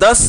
$10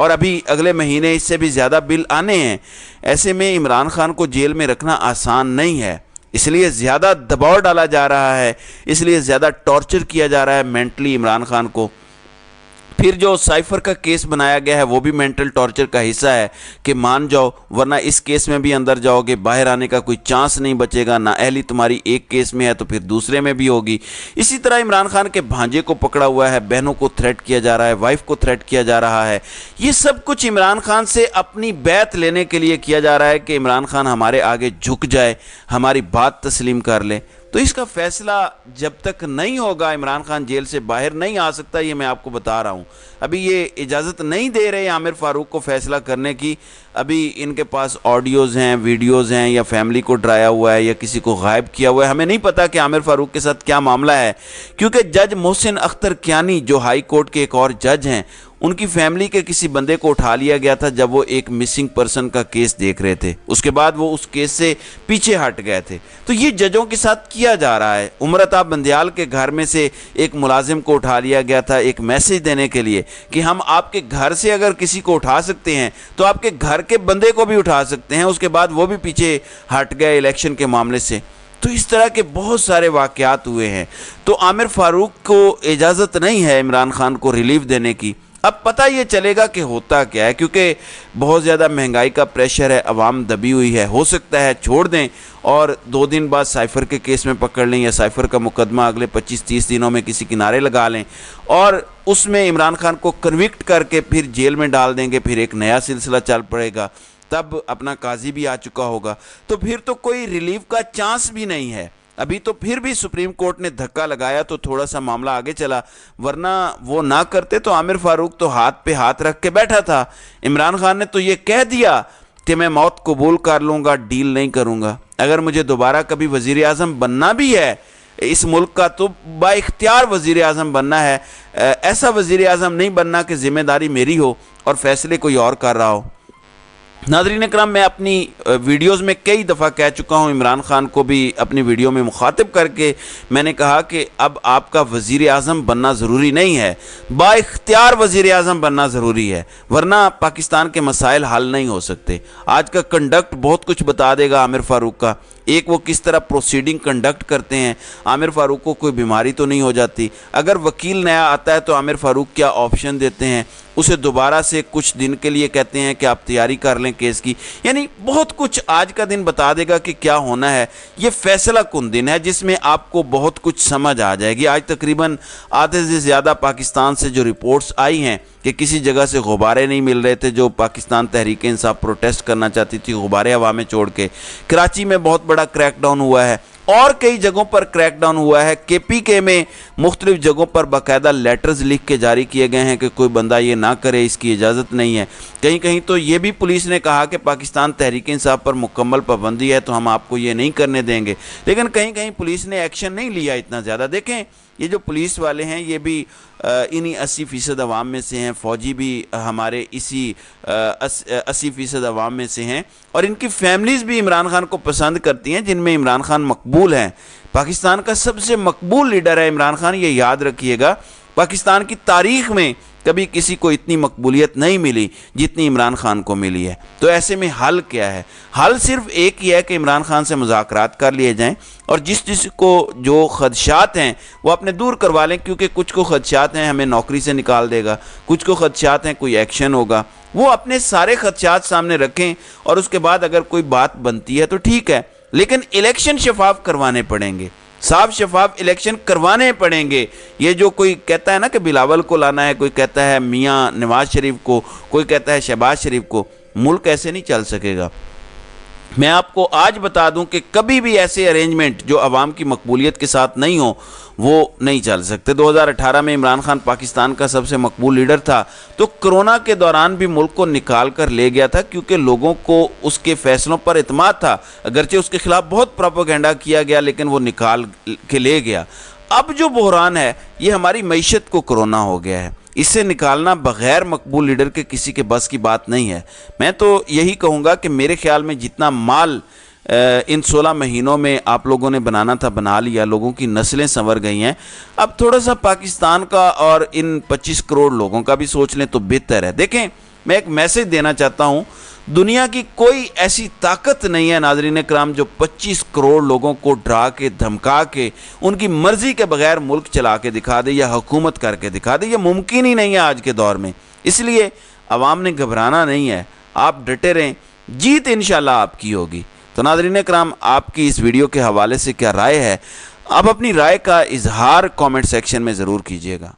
اور ابھی اگلے مہینے اس سے بھی زیادہ بل آنے ہیں۔ ایسے میں عمران خان کو جیل میں رکھنا آسان نہیں ہے، اس لیے زیادہ دباؤ ڈالا جا رہا ہے، اس لیے زیادہ ٹارچر کیا جا رہا ہے مینٹلی عمران خان کو۔ پھر جو سائفر کا کیس بنایا گیا ہے وہ بھی مینٹل ٹارچر کا حصہ ہے کہ مان جاؤ، ورنہ اس کیس میں بھی اندر جاؤ گے، باہر آنے کا کوئی چانس نہیں بچے گا، نہ اہلی تمہاری ایک کیس میں ہے تو پھر دوسرے میں بھی ہوگی۔ اسی طرح عمران خان کے بھانجے کو پکڑا ہوا ہے، بہنوں کو تھریٹ کیا جا رہا ہے، وائف کو تھریٹ کیا جا رہا ہے۔ یہ سب کچھ عمران خان سے اپنی بیعت لینے کے لیے کیا جا رہا ہے کہ عمران خان ہمارے آگے جھک جائے، ہماری بات تسلیم کر لے۔ تو اس کا فیصلہ جب تک نہیں ہوگا، عمران خان جیل سے باہر نہیں آ سکتا، یہ میں آپ کو بتا رہا ہوں۔ ابھی یہ اجازت نہیں دے رہے عامر فاروق کو فیصلہ کرنے کی۔ ابھی ان کے پاس آڈیوز ہیں، ویڈیوز ہیں، یا فیملی کو ڈرایا ہوا ہے یا کسی کو غائب کیا ہوا ہے۔ ہمیں نہیں پتا کہ عامر فاروق کے ساتھ کیا معاملہ ہے، کیونکہ جج محسن اختر کیانی جو ہائی کورٹ کے ایک اور جج ہیں، ان کی فیملی کے کسی بندے کو اٹھا لیا گیا تھا جب وہ ایک مسنگ پرسن کا کیس دیکھ رہے تھے، اس کے بعد وہ اس کیس سے پیچھے ہٹ گئے تھے۔ تو یہ ججوں کے ساتھ کیا جا رہا ہے۔ عمرتا بندیال کے گھر میں سے ایک ملازم کو اٹھا لیا گیا تھا ایک میسج دینے کے لیے کہ ہم آپ کے گھر سے اگر کسی کو اٹھا سکتے ہیں تو آپ کے گھر کے بندے کو بھی اٹھا سکتے ہیں۔ اس کے بعد وہ بھی پیچھے ہٹ گئے الیکشن کے معاملے سے۔ تو اس طرح کے بہت سارے واقعات ہوئے ہیں۔ تو عامر فاروق کو اجازت نہیں ہے عمران خان کو ریلیف دینے کی۔ اب پتہ یہ چلے گا کہ ہوتا کیا ہے، کیونکہ بہت زیادہ مہنگائی کا پریشر ہے، عوام دبی ہوئی ہے۔ ہو سکتا ہے چھوڑ دیں اور 2 دن بعد سائفر کے کیس میں پکڑ لیں، یا سائفر کا مقدمہ اگلے 25-30 دنوں میں کسی کنارے لگا لیں اور اس میں عمران خان کو کنوکٹ کر کے پھر جیل میں ڈال دیں گے۔ پھر ایک نیا سلسلہ چل پڑے گا، تب اپنا قاضی بھی آ چکا ہوگا، تو پھر تو کوئی ریلیف کا چانس بھی نہیں ہے۔ ابھی تو پھر بھی سپریم کورٹ نے دھکا لگایا تو تھوڑا سا معاملہ آگے چلا، ورنہ وہ نہ کرتے تو عامر فاروق تو ہاتھ پہ ہاتھ رکھ کے بیٹھا تھا۔ عمران خان نے تو یہ کہہ دیا کہ میں موت قبول کر لوں گا، ڈیل نہیں کروں گا۔ اگر مجھے دوبارہ کبھی وزیر اعظم بننا بھی ہے اس ملک کا تو با اختیار وزیر اعظم بننا ہے، ایسا وزیر اعظم نہیں بننا کہ ذمہ داری میری ہو اور فیصلے کوئی اور کر رہا ہو۔ ناظرین اکرام، میں اپنی ویڈیوز میں کئی دفعہ کہہ چکا ہوں، عمران خان کو بھی اپنی ویڈیو میں مخاطب کر کے میں نے کہا کہ اب آپ کا وزیر اعظم بننا ضروری نہیں ہے، با اختیار وزیر اعظم بننا ضروری ہے، ورنہ پاکستان کے مسائل حل نہیں ہو سکتے۔ آج کا کنڈکٹ بہت کچھ بتا دے گا عامر فاروق کا۔ ایک، وہ کس طرح پروسیڈنگ کنڈکٹ کرتے ہیں۔ عامر فاروق کو کوئی بیماری تو نہیں ہو جاتی؟ اگر وکیل نیا آتا ہے تو عامر فاروق کیا آپشن دیتے ہیں؟ اسے دوبارہ سے کچھ دن کے لیے کہتے ہیں کہ آپ تیاری کر لیں کیس کی۔ یعنی بہت کچھ آج کا دن بتا دے گا کہ کیا ہونا ہے۔ یہ فیصلہ کن دن ہے جس میں آپ کو بہت کچھ سمجھ آ جائے گی۔ آج تقریباً آدھے سے زیادہ پاکستان سے جو رپورٹس آئی ہیں کہ کسی جگہ سے غبارے نہیں مل رہے تھے، جو پاکستان تحریک انصاف پروٹیسٹ کرنا چاہتی تھی، غبارے ہوا میں چھوڑ کے۔ کراچی میں بہت بڑا کریک ڈاؤن ہوا ہے اور کئی جگہوں پر کریک ڈاؤن ہوا ہے۔ KPK میں مختلف جگہوں پر باقاعدہ لیٹرز لکھ کے جاری کیے گئے ہیں کہ کوئی بندہ یہ نہ کرے، اس کی اجازت نہیں ہے۔ کہیں کہیں تو یہ بھی پولیس نے کہا کہ پاکستان تحریک انصاف پر مکمل پابندی ہے تو ہم آپ کو یہ نہیں کرنے دیں گے، لیکن کہیں کہیں پولیس نے ایکشن نہیں لیا اتنا زیادہ۔ دیکھیں یہ جو پولیس والے ہیں یہ بھی انہی 80% عوام میں سے ہیں، فوجی بھی ہمارے اسی 80% عوام میں سے ہیں، اور ان کی فیملیز بھی عمران خان کو پسند کرتی ہیں، جن میں عمران خان مقبول ہیں۔ پاکستان کا سب سے مقبول لیڈر ہے عمران خان، یہ یاد رکھیے گا۔ پاکستان کی تاریخ میں کبھی کسی کو اتنی مقبولیت نہیں ملی جتنی عمران خان کو ملی ہے۔ تو ایسے میں حل کیا ہے؟ حل صرف ایک ہی ہے کہ عمران خان سے مذاکرات کر لیے جائیں، اور جس کو جو خدشات ہیں وہ اپنے دور کروا لیں، کیونکہ کچھ کو خدشات ہیں ہمیں نوکری سے نکال دے گا، کچھ کو خدشات ہیں کوئی ایکشن ہوگا۔ وہ اپنے سارے خدشات سامنے رکھیں اور اس کے بعد اگر کوئی بات بنتی ہے تو ٹھیک ہے، لیکن الیکشن شفاف کروانے پڑیں گے، صاف شفاف الیکشن کروانے پڑیں گے۔ یہ جو کوئی کہتا ہے نا کہ بلاول کو لانا ہے، کوئی کہتا ہے میاں نواز شریف کو، کوئی کہتا ہے شہباز شریف کو، ملک ایسے نہیں چل سکے گا۔ میں آپ کو آج بتا دوں کہ کبھی بھی ایسے ارینجمنٹ جو عوام کی مقبولیت کے ساتھ نہیں ہو وہ نہیں چل سکتے۔ 2018 میں عمران خان پاکستان کا سب سے مقبول لیڈر تھا تو کرونا کے دوران بھی ملک کو نکال کر لے گیا تھا، کیونکہ لوگوں کو اس کے فیصلوں پر اعتماد تھا۔ اگرچہ اس کے خلاف بہت پروپیگنڈا کیا گیا لیکن وہ نکال کے لے گیا۔ اب جو بحران ہے یہ ہماری معیشت کو کرونا ہو گیا ہے، اس سے نکالنا بغیر مقبول لیڈر کے کسی کے بس کی بات نہیں ہے۔ میں تو یہی کہوں گا کہ میرے خیال میں جتنا مال ان 16 مہینوں میں آپ لوگوں نے بنانا تھا بنا لیا، لوگوں کی نسلیں سنور گئی ہیں۔ اب تھوڑا سا پاکستان کا اور ان 25 کروڑ لوگوں کا بھی سوچ لیں تو بہتر ہے۔ دیکھیں میں ایک میسج دینا چاہتا ہوں، دنیا کی کوئی ایسی طاقت نہیں ہے ناظرین کرام جو 25 کروڑ لوگوں کو ڈرا کے دھمکا کے ان کی مرضی کے بغیر ملک چلا کے دکھا دے یا حکومت کر کے دکھا دے۔ یہ ممکن ہی نہیں ہے آج کے دور میں، اس لیے عوام نے گھبرانا نہیں ہے، آپ ڈٹے رہیں، جیت انشاءاللہ آپ کی ہوگی۔ تو ناظرین کرام، آپ کی اس ویڈیو کے حوالے سے کیا رائے ہے؟ آپ اپنی رائے کا اظہار کامنٹ سیکشن میں ضرور کیجیے گا۔